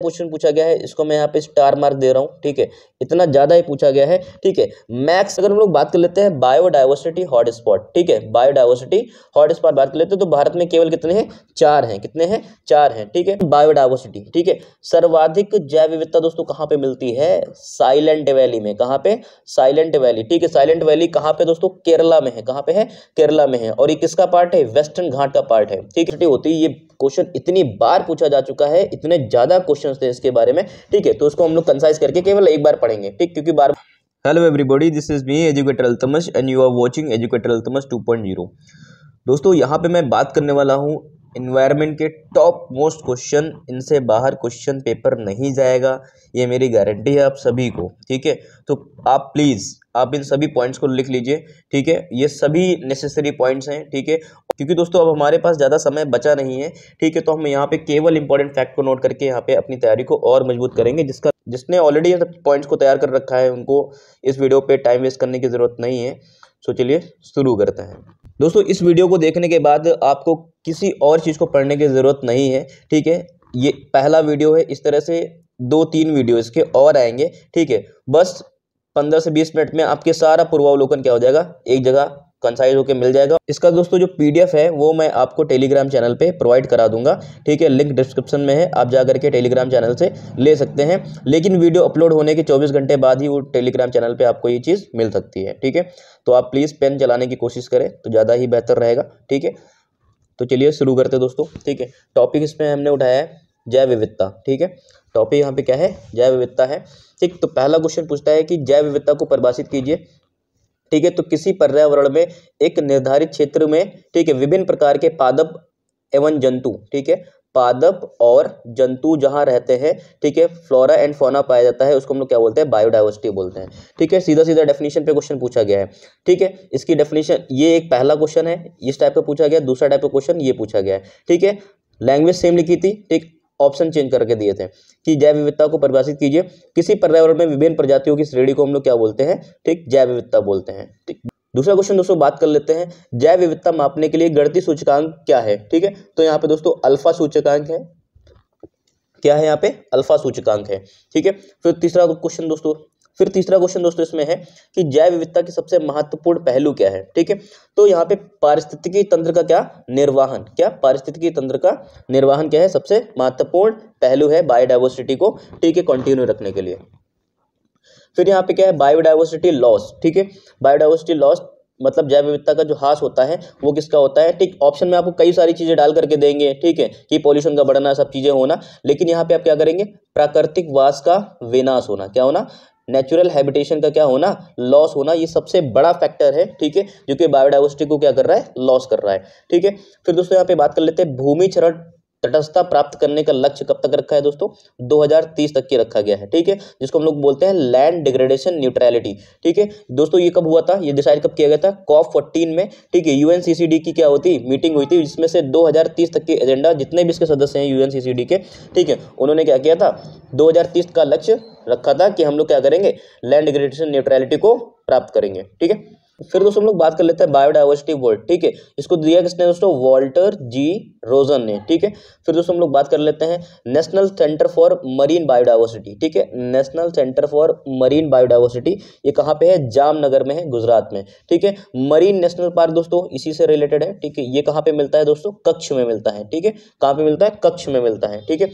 Question पूछा गया है, इसको मैं यहाँ पे स्टार मार्क दे रहा हूँ, ठीक है, इतना ज्यादा ही पूछा गया है, ठीक है। मैक्स अगर हम लोग बात कर लेते हैं बायोडाइवर्सिटी हॉटस्पॉट, ठीक है, बायोडाइवर्सिटी हॉटस्पॉट बात कर लेते हैं तो भारत में केवल कितने हैं, 4 हैं, कितने हैं, 4 हैं, ठीक है। बायोडाइवर्सिटी, ठीक है, सर्वाधिक जैव विविधता दोस्तों कहाँ पे मिलती है, साइलेंट वैली में, कहाँ पे, साइलेंट वैली, ठीक है। साइलेंट वैली कहाँ पे दोस्तों, केरला में है, कहाँ पे है, केरला में है, और ये किसका पार्ट है, वेस्टर्न घाट का पार्ट है, ठीक है। होती है, ये क्वेश्चन इतनी बार पूछा जा चुका है, इतने ज्यादा क्वेश्चंस थे इसके बारे में, ठीक है, तो उसको हम लोग कंसाइज करके केवल एक बार पढ़ेंगे, ठीक, क्योंकि बार। Hello everybody, this is me educator Altamash and you are watching educator Altamash 2.0। दोस्तों यहाँ पे मैं बात करने वाला हूँ इन्वायरमेंट के टॉप मोस्ट क्वेश्चन, इनसे बाहर क्वेश्चन पेपर नहीं जाएगा, ये मेरी गारंटी है आप सभी को, ठीक है। तो आप प्लीज़ आप इन सभी पॉइंट्स को लिख लीजिए, ठीक है, ये सभी नेसेसरी पॉइंट्स हैं, ठीक है, क्योंकि दोस्तों अब हमारे पास ज़्यादा समय बचा नहीं है, ठीक है। तो हम यहाँ पे केवल इंपॉर्टेंट फैक्ट को नोट करके यहाँ पे अपनी तैयारी को और मजबूत करेंगे, जिसने ऑलरेडी पॉइंट्स को तैयार कर रखा है उनको इस वीडियो पे टाइम वेस्ट करने की ज़रूरत नहीं है। सो चलिए शुरू करते हैं। दोस्तों इस वीडियो को देखने के बाद आपको किसी और चीज़ को पढ़ने की ज़रूरत नहीं है, ठीक है। ये पहला वीडियो है, इस तरह से 2-3 वीडियो इसके और आएंगे, ठीक है। बस 15 से 20 मिनट में आपके सारा पूर्वावलोकन क्या हो जाएगा, एक जगह कंसाइज होकर मिल जाएगा। इसका दोस्तों जो PDF है वो मैं आपको टेलीग्राम चैनल पे प्रोवाइड करा दूंगा, ठीक है, लिंक डिस्क्रिप्शन में है, आप जा करके टेलीग्राम चैनल से ले सकते हैं। लेकिन वीडियो अपलोड होने के 24 घंटे बाद ही वो टेलीग्राम चैनल पे आपको ये चीज़ मिल सकती है, ठीक है। तो आप प्लीज़ पेन चलाने की कोशिश करें तो ज़्यादा ही बेहतर रहेगा, ठीक है। तो चलिए शुरू करते हैं दोस्तों, ठीक है। टॉपिक इसमें हमने उठाया है जैव विविधता, ठीक है, टॉपिक यहाँ पे क्या है, जैव विविधता है, ठीक। तो पहला क्वेश्चन पूछता है कि जैव विविधता को परिभाषित कीजिए, ठीक है। तो किसी पर्यावरण में एक निर्धारित क्षेत्र में, ठीक है, विभिन्न प्रकार के पादप एवं जंतु, ठीक है, पादप और जंतु जहां रहते हैं, ठीक है, फ्लोरा एंड फौना पाया जाता है, उसको हम लोग क्या बोलते हैं, बायोडाइवर्सिटी बोलते हैं, ठीक है। सीधा सीधा डेफिनेशन पे क्वेश्चन पूछा गया है, ठीक है। इसकी डेफिनेशन, ये एक पहला क्वेश्चन है, इस टाइप का पूछा गया। दूसरा टाइप का क्वेश्चन ये पूछा गया है, ठीक है। लैंग्वेज सेम लिखी थी, ठीक, ऑप्शन चेंज करके दिए थे कि जैव विविधता को परिभाषित कीजिए, किसी पर्यावरण में विभिन्न प्रजातियों की श्रेणी को हम लोग क्या बोलते हैं, ठीक, जैव विविधता बोलते हैं, ठीक। दूसरा क्वेश्चन दोस्तों बात कर लेते हैं, जैव विविधता मापने के लिए गणितीय सूचकांक क्या है, ठीक है। तो यहाँ पे दोस्तों अल्फा सूचकांक है, क्या है यहाँ पे, अल्फा सूचकांक है, ठीक है। फिर तीसरा क्वेश्चन दोस्तों इसमें है कि जैव विविधता की सबसे महत्वपूर्ण पहलू क्या है, ठीक है। तो यहाँ पे पारिस्थितिकी तंत्र का क्या निर्वहन, क्या पारिस्थितिकी तंत्र का निर्वहन क्या है, सबसे महत्वपूर्ण पहलू है बायोडाइवर्सिटी को, ठीक है, कंटिन्यू रखने के लिए। फिर यहाँ पे क्या है, बायोडाइवर्सिटी लॉस, ठीक है। बायोडाइवर्सिटी लॉस मतलब जैव विविधता का जो ह्रास होता है वो किसका होता है, ठीक। ऑप्शन में आपको कई सारी चीजें डाल करके देंगे, ठीक है, कि पॉल्यूशन का बढ़ना, सब चीजें होना, लेकिन यहाँ पे आप क्या करेंगे, प्राकृतिक वास का विनाश होना, क्या होना, नेचुरल हैबिटेशन का क्या होना, लॉस होना, ये सबसे बड़ा फैक्टर है, ठीक है, जो कि बायोडाइवर्सिटी को क्या कर रहा है, लॉस कर रहा है, ठीक है। फिर दोस्तों यहाँ पे बात कर लेते हैं, भूमि क्षरण तटस्थता प्राप्त करने का लक्ष्य कब तक रखा है दोस्तों, 2030 तक के रखा गया है, ठीक है, जिसको हम लोग बोलते हैं लैंड डिग्रेडेशन न्यूट्रलिटी, ठीक है। दोस्तों ये कब हुआ था, ये डिसाइड कब किया गया था, COP14 में, ठीक है। UNCCD की क्या होती मीटिंग हुई थी, जिसमें से 2030 तक के एजेंडा, जितने भी इसके सदस्य हैं UNCCD के, ठीक है, उन्होंने क्या किया था, 2030 का लक्ष्य रखा था कि हम लोग क्या करेंगे, लैंड डिग्रेडेशन न्यूट्रलिटी को प्राप्त करेंगे, ठीक है। फिर दोस्तों हम लोग बात कर लेते हैं बायोडाइवर्सिटी वर्ल्ड, ठीक है, इसको दिया किसने दोस्तों, वॉल्टर जी रोजन ने, ठीक है। फिर दोस्तों हम लोग बात कर लेते हैं national centre for marine biodiversity, ठीक है, national centre for marine biodiversity, ये कहाँ पे है, जामनगर में है, गुजरात में, ठीक है। मरीन नेशनल पार्क दोस्तों इसी से रिलेटेड है, ठीक है, ये कहाँ पे मिलता है दोस्तों, कच्छ में मिलता है, ठीक है, कहाँ पे मिलता है, कच्छ में मिलता है, ठीक है।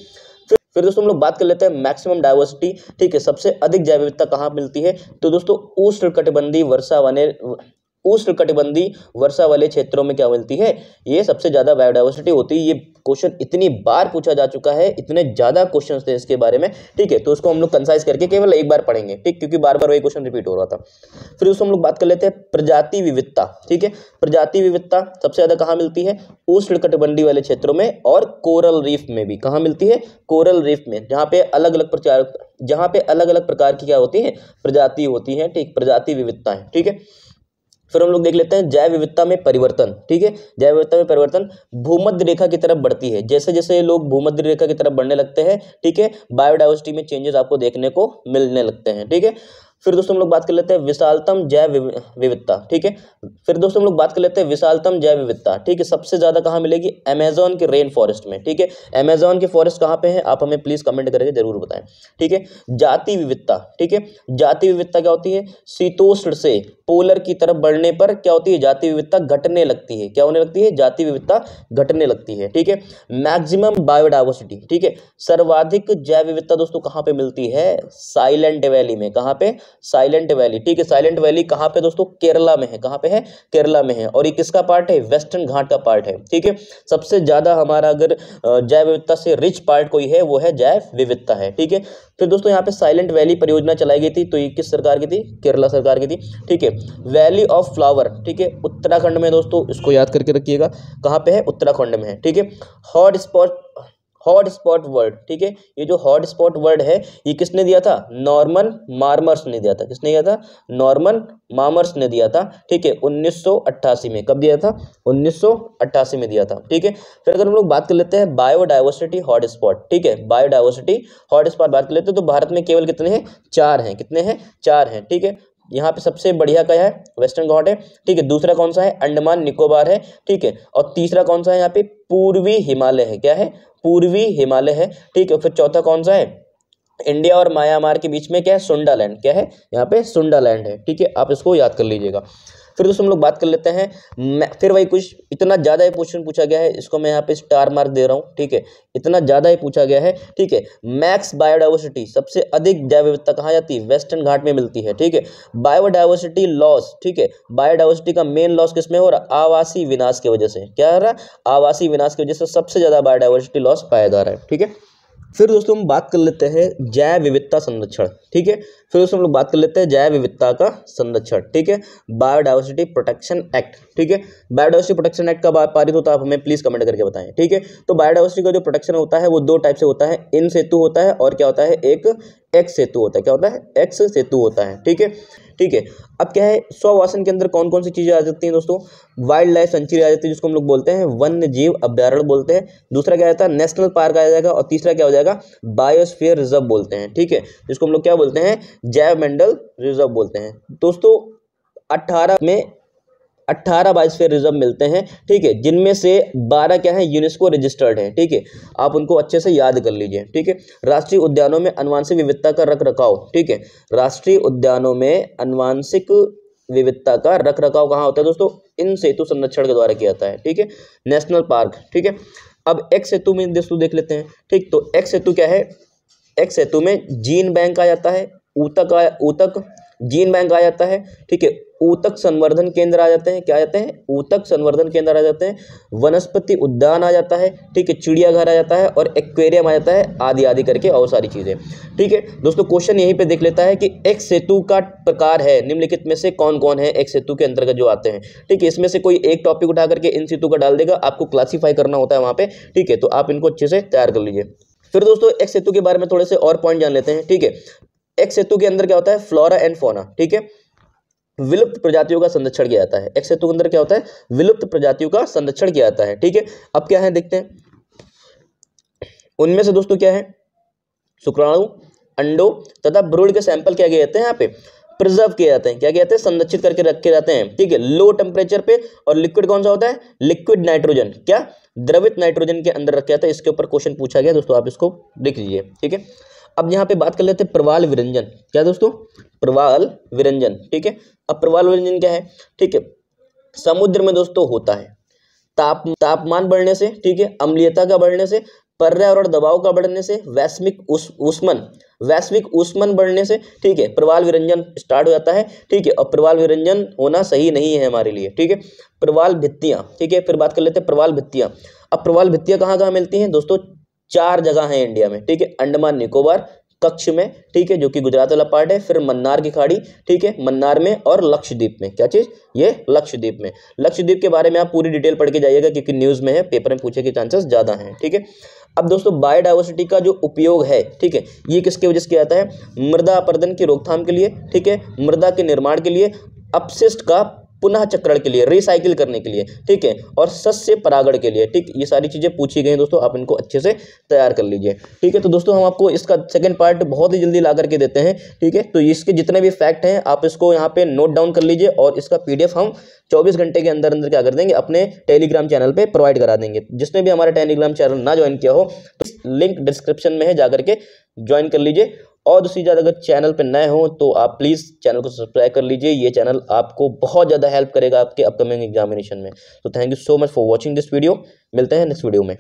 फिर दोस्तों हम लोग बात कर लेते हैं मैक्सिमम डाइवर्सिटी, ठीक है, सबसे अधिक जैव विविधता कहाँ मिलती है, तो दोस्तों उष्णकटिबंधीय वर्षा वाले क्षेत्रों में क्या मिलती है, ये सबसे ज्यादा बायोडाइवर्सिटी होती है। ये क्वेश्चन इतनी बार पूछा जा चुका है, इतने ज्यादा क्वेश्चंस थे इसके बारे में, ठीक है, तो उसको हम लोग कंसाइज करके केवल एक बार पढ़ेंगे, ठीक, क्योंकि बार बार वही क्वेश्चन रिपीट हो रहा था। फिर दोस्तों हम लोग बात कर लेते हैं प्रजाति विविधता, ठीक है, प्रजाति विविधता सबसे ज्यादा कहाँ मिलती है, उष्णकटिबंधीय वाले क्षेत्रों में और कोरल रीफ में भी, कहाँ मिलती है, कोरल रीफ में, जहाँ पे अलग अलग प्रकार की क्या होती है, प्रजाति होती है, ठीक, प्रजाति विविधता है, ठीक है। फिर हम लोग देख लेते हैं जैव विविधता में परिवर्तन, ठीक है, जैव विविधता में परिवर्तन भूमध्य रेखा की तरफ बढ़ती है, जैसे जैसे लोग भूमध्य रेखा की तरफ बढ़ने लगते हैं, ठीक है, बायोडाइवर्सिटी में चेंजेस आपको देखने को मिलने लगते हैं, ठीक है। फिर दोस्तों हम लोग बात कर लेते हैं विशालतम जैव विविधता, ठीक है। फिर दोस्तों हम लोग बात कर लेते हैं विशालतम जैव विविधता, ठीक है। सबसे ज्यादा कहाँ मिलेगी? अमेजोन के रेन फॉरेस्ट में, ठीक है। अमेजोन के फॉरेस्ट कहाँ पे है? आप हमें प्लीज कमेंट करके जरूर बताएं, ठीक है। जाति विविधता, ठीक है। जाति विविधता क्या होती है? शीतोष्ण से पोलर की तरफ बढ़ने पर क्या होती है? जाति विविधता घटने लगती है। क्या होने लगती है? जाति विविधता घटने लगती है, ठीक है। मैक्सिमम बायोडाइवर्सिटी, ठीक है। सर्वाधिक जैव विविधता दोस्तों कहाँ पे मिलती है? साइलेंट वैली में। कहाँ पे? साइलेंट वैली, ठीक है। साइलेंट वैली कहाँ पे दोस्तों? केरला में है। कहाँ पे है? केरला में है। और ये किसका पार्ट है? वेस्टर्न घाट का पार्ट है, ठीक है। सबसे ज्यादा हमारा अगर जैव विविधता से रिच पार्ट कोई है वो है जैव विविधता है, ठीक है। फिर दोस्तों यहाँ पे साइलेंट वैली परियोजना चलाई गई थी, तो ये किस सरकार की थी? केरला सरकार की थी, ठीक है। वैली ऑफ फ्लावर, ठीक है, उत्तराखंड में दोस्तों, इसको याद करके रखिएगा। कहाँ पे है? उत्तराखंड में है, ठीक है। हॉट स्पॉट वर्ड, ठीक है। ये जो हॉट स्पॉट वर्ड है ये किसने दिया था? नॉर्मन मार्मर्स ने दिया था। किसने दिया था? नॉर्मन मार्मर्स ने दिया था, ठीक है, 1988 में। कब दिया था? 1988 में दिया था, ठीक है। फिर अगर हम लोग बात कर लेते हैं बायोडाइवर्सिटी हॉटस्पॉट, ठीक है, बायोडाइवर्सिटी हॉटस्पॉट बात कर लेते हैं तो भारत में केवल कितने हैं? 4 हैं। कितने हैं? 4 हैं, ठीक है। यहाँ पे सबसे बढ़िया क्या है? वेस्टर्न घाट है, ठीक है। दूसरा कौन सा है? अंडमान निकोबार है, ठीक है। और तीसरा कौन सा है? यहाँ पे पूर्वी हिमालय है। क्या है? पूर्वी हिमालय है, ठीक है। फिर चौथा कौन सा है? इंडिया और म्यांमार के बीच में क्या है? सुंडालैंड। क्या है? यहाँ पे सुंडालैंड है, ठीक है। आप इसको याद कर लीजिएगा। फिर दोस्तों हम लोग बात कर लेते हैं फिर वही कुछ इतना ज़्यादा ही क्वेश्चन पूछा गया है, इसको मैं यहाँ पे स्टार मार्क दे रहा हूँ, ठीक है। इतना ज़्यादा ही पूछा गया है, ठीक है। मैक्स बायोडाइवर्सिटी, सबसे अधिक जैव विविधता कहाँ जाती है? वेस्टर्न घाट में मिलती है, ठीक है। बायोडाइवर्सिटी लॉस, ठीक है, बायोडाइवर्सिटी का मेन लॉस किसमें हो रहा? आवासीय विनाश की वजह से। क्या हो रहा है? आवासीय विनाश की वजह से सबसे ज़्यादा बायोडाइवर्सिटी लॉस पाया जा रहा है, ठीक है। फिर दोस्तों हम बात कर लेते हैं जैव विविधता संरक्षण, ठीक है। फिर दोस्तों हम लोग बात कर लेते हैं जैव विविधता का संरक्षण, ठीक है। बायोडाइवर्सिटी प्रोटेक्शन एक्ट, ठीक है। बायोडाइवर्सिटी प्रोटेक्शन एक्ट कब पारित होता है? आप हमें प्लीज कमेंट करके बताएं, ठीक है। तो बायोडाइवर्सिटी का जो प्रोटेक्शन होता है वो 2 टाइप से होता है, इन सेतु होता है और क्या होता है? एक एक्स सेतु होता है। क्या होता है? एक्स सेतु होता है, ठीक है, ठीक है। अब क्या है? स्ववासन के अंदर कौन कौन सी चीजें आ जाती हैं दोस्तों? वाइल्ड लाइफ सेंचुरी आ जाती है, जिसको हम लोग बोलते हैं वन्य जीव अभ्यारण्य बोलते हैं। दूसरा क्या रहता है? नेशनल पार्क आ जाएगा। और तीसरा क्या हो जाएगा? बायोस्फीयर रिजर्व बोलते हैं, ठीक है, जिसको हम लोग क्या बोलते हैं? जैव मंडल रिजर्व बोलते हैं। दोस्तों 18 बायोस्फीयर रिजर्व मिलते हैं, ठीक है, जिनमें से 12 क्या है? यूनेस्को रजिस्टर्ड है, ठीक है। आप उनको अच्छे से याद कर लीजिए, ठीक है। राष्ट्रीय उद्यानों में आनुवंशिक विविधता का रखरखाव, ठीक है। राष्ट्रीय उद्यानों में आनुवंशिक विविधता का रखरखाव कहाँ होता है दोस्तों? इन सेतु संरक्षण के द्वारा किया जाता है, ठीक है। नेशनल पार्क, ठीक है। अब एक्स सेतु में दोस्तों देख लेते हैं, ठीक। तो एक्स सेतु क्या है? एक्स सेतु में जीन बैंक आ जाता है, ऊतक जीन बैंक आ जाता है, ठीक है। ऊतक संवर्धन केंद्र आ जाते हैं। क्या आ जाते हैं? ऊतक संवर्धन केंद्र आ जाते हैं। वनस्पति उद्यान आ जाता है, ठीक है। चिड़ियाघर आ जाता है और एक्वेरियम आ जाता है, आदि आदि करके और सारी चीजें, ठीक है। दोस्तों क्वेश्चन यहीं पे देख लेता है कि एक्स सेतु का प्रकार है निम्नलिखित में से कौन कौन है एक्स सेतु के अंतर्गत जो आते हैं, ठीक है। इसमें से कोई एक टॉपिक उठा करके इन सेतु का डाल देगा, आपको क्लासीफाई करना होता है वहां पे, ठीक है। तो आप इनको अच्छे से तैयार कर लीजिए। फिर दोस्तों एक्स सेतु के बारे में थोड़े से और पॉइंट जान लेते हैं, ठीक है। एक्स सेतु के अंदर क्या होता है? फ्लोरा एंड फौना, ठीक है, विलुप्त प्रजातियों का संरक्षण किया जाता है। एक्स सेतु के अंदर क्या होता है? विलुप्त प्रजातियों का संरक्षण किया जाता है, ठीक है। अब क्या है देखते हैं, उनमें से दोस्तों क्या है? शुक्राणु, अंडों तथा भ्रूण के सैंपल क्या किए जाते हैं? यहाँ पे प्रिजर्व किए जाते हैं। क्या कहते हैं? संरक्षित करके रखे जाते हैं, ठीक है, लो टेम्परेचर पे। और लिक्विड कौन सा होता है? लिक्विड नाइट्रोजन, क्या? द्रवित नाइट्रोजन के अंदर रखा जाता है। इसके ऊपर क्वेश्चन पूछा गया दोस्तों, आप इसको लिख लीजिए, ठीक है। अब यहाँ पे बात कर लेते हैं प्रवाल विरंजन। क्या दोस्तों? प्रवाल विरंजन, ठीक है। अब प्रवाल विरंजन क्या है? ठीक है, समुद्र में दोस्तों होता है तापमान बढ़ने से, ठीक है, अम्लीयता का बढ़ने से, पर्यावरण दबाव का बढ़ने से, वैश्विक ऊष्मन बढ़ने से, ठीक है, प्रवाल विरंजन स्टार्ट हो जाता है, ठीक है। और प्रवाल विरंजन होना सही नहीं है हमारे लिए, ठीक है। प्रवाल भित्तियां, ठीक है, फिर बात कर लेते हैं प्रवाल भित्तियां। अब प्रवाल भित्तियां कहाँ कहाँ मिलती हैं दोस्तों? 4 जगह हैं इंडिया में, ठीक है। अंडमान निकोबार कच्छ में, ठीक है, जो कि गुजरात वाला पार्ट है। फिर मन्नार की खाड़ी, ठीक है, मन्नार में। और लक्षद्वीप में। क्या चीज? ये लक्षद्वीप में। लक्षद्वीप के बारे में आप पूरी डिटेल पढ़ के जाइएगा, क्योंकि न्यूज में है, पेपर में पूछे के चांसेस ज्यादा हैं, ठीक है। अब दोस्तों बायोडाइवर्सिटी का जो उपयोग है, ठीक है, ये किसके वजह से किया जाता है? मृदा अपरदन की रोकथाम के लिए, ठीक है, मृदा के निर्माण के लिए, अपशिष्ट का पुनः चक्रण के लिए, रिसाइकिल करने के लिए, ठीक है, और सस्य परागण के लिए, ठीक, ये सारी चीज़ें पूछी गई हैं दोस्तों, आप इनको अच्छे से तैयार कर लीजिए, ठीक है। तो दोस्तों हम आपको इसका सेकंड पार्ट बहुत ही जल्दी ला करके देते हैं, ठीक है। तो इसके जितने भी फैक्ट हैं आप इसको यहाँ पे नोट डाउन कर लीजिए और इसका PDF हम 24 घंटे के अंदर अंदर क्या कर देंगे, अपने टेलीग्राम चैनल पे प्रोवाइड करा देंगे। जिसने भी हमारा टेलीग्राम चैनल ना ज्वाइन किया हो तो लिंक डिस्क्रिप्शन में है, जाकर के ज्वाइन कर लीजिए। और दूसरी ज़्यादा अगर चैनल पे नए हो तो आप प्लीज़ चैनल को सब्सक्राइब कर लीजिए, ये चैनल आपको बहुत ज़्यादा हेल्प करेगा आपके अपकमिंग एग्जामिनेशन में। तो thank you so much for watching this video, मिलते हैं नेक्स्ट वीडियो में।